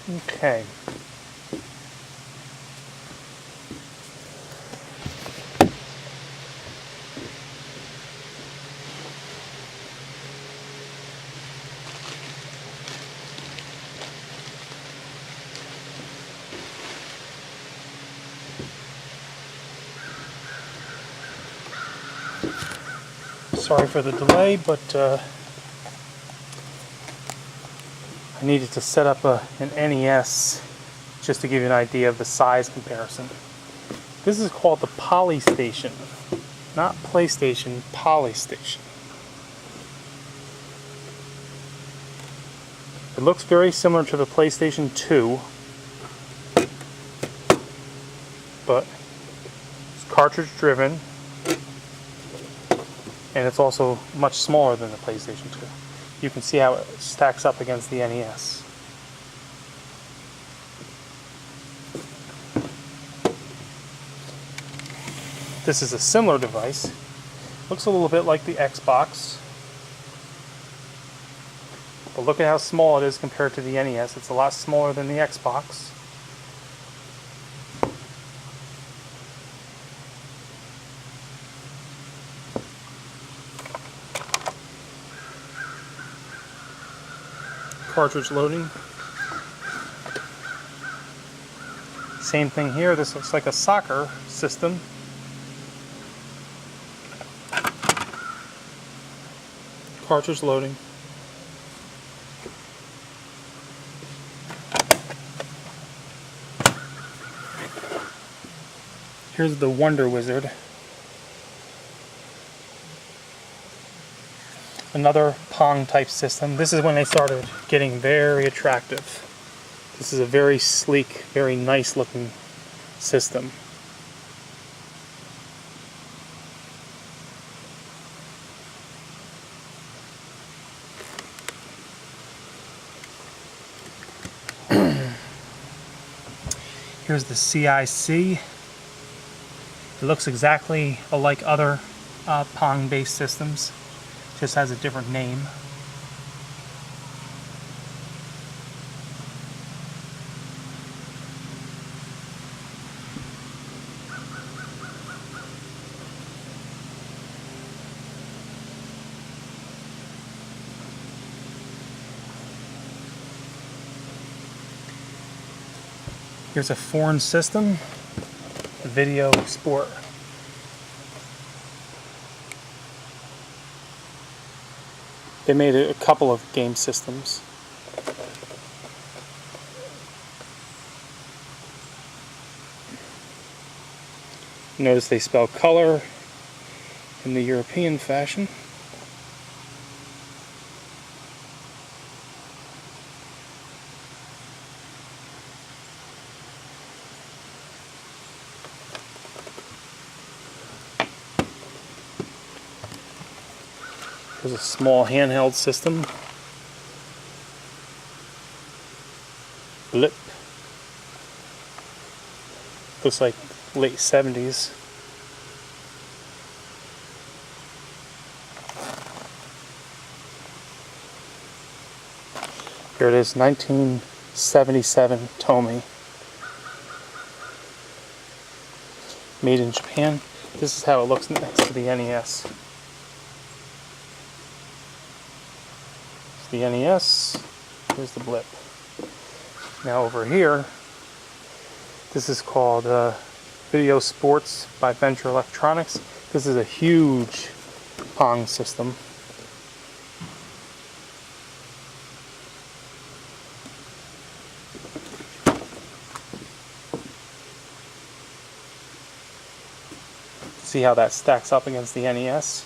Okay. Sorry for the delay, but I needed to set up an NES just to give you an idea of the size comparison. This is called the Polystation, not PlayStation, Polystation. It looks very similar to the PlayStation 2, but it's cartridge driven, and it's also much smaller than the PlayStation 2. You can see how it stacks up against the NES. This is a similar device. Looks a little bit like the Xbox. But look at how small it is compared to the NES. It's a lot smaller than the Xbox. Cartridge loading. Same thing here. This looks like a soccer system. Cartridge loading. Here's the wonderwizard. Another Pong type system. This is when they started getting very attractive. This is a very sleek, very nice looking system. Here's the CIC. It looks exactly like other Pong based systems. Just has a different name. Here's a foreign system, the Videosport. They made a couple of game systems. Notice they spell color in the European fashion. There's a small handheld system. Blip. Looks like late 70s. Here it is, 1977 Tomy. Made in Japan. This is how it looks next to the NES. The NES, here's the blip. Now over here, this is called Videosport by Venture Electronics. This is a huge Pong system. See how that stacks up against the NES.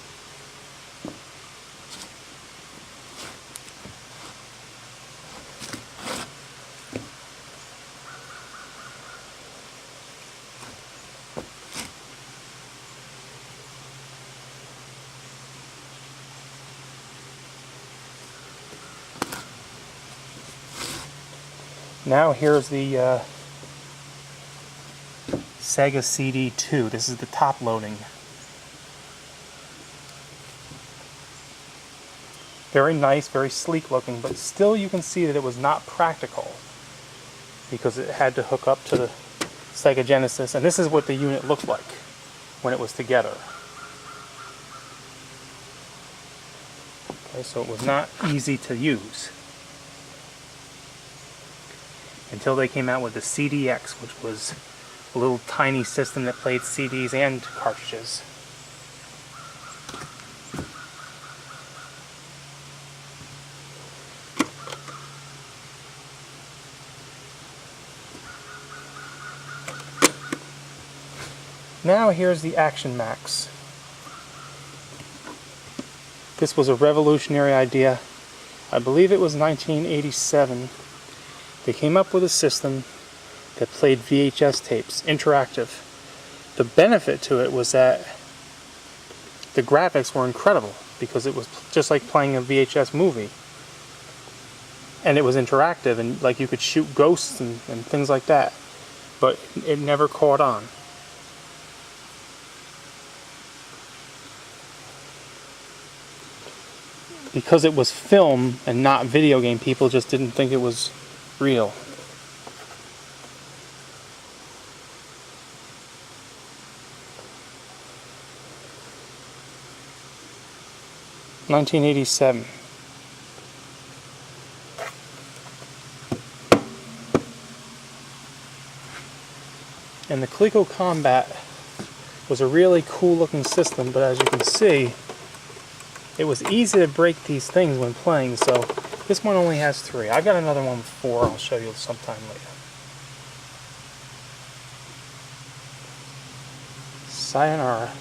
Now here's the Sega CD2. This is the top loading. Very nice, very sleek looking, but still you can see that it was not practical. because it had to hook up to the Sega Genesis, and this is what the unit looked like when it was together. Okay, so it was not easy to use until they came out with the CDX, which was a little tiny system that played CDs and cartridges. Now here's the Actionmax. This was a revolutionary idea. I believe it was 1987. They came up with a system that played VHS tapes, interactive. The benefit to it was that the graphics were incredible because it was just like playing a VHS movie. And it was interactive, and like you could shoot ghosts and things like that. But it never caught on. Because it was film and not video game, people just didn't think it was real. (1987). And the Coleco Combat was a really cool looking system, but as you can see, it was easy to break these things when playing, so this one only has 3. I've got another one with 4, I'll show you sometime later. Sayonara.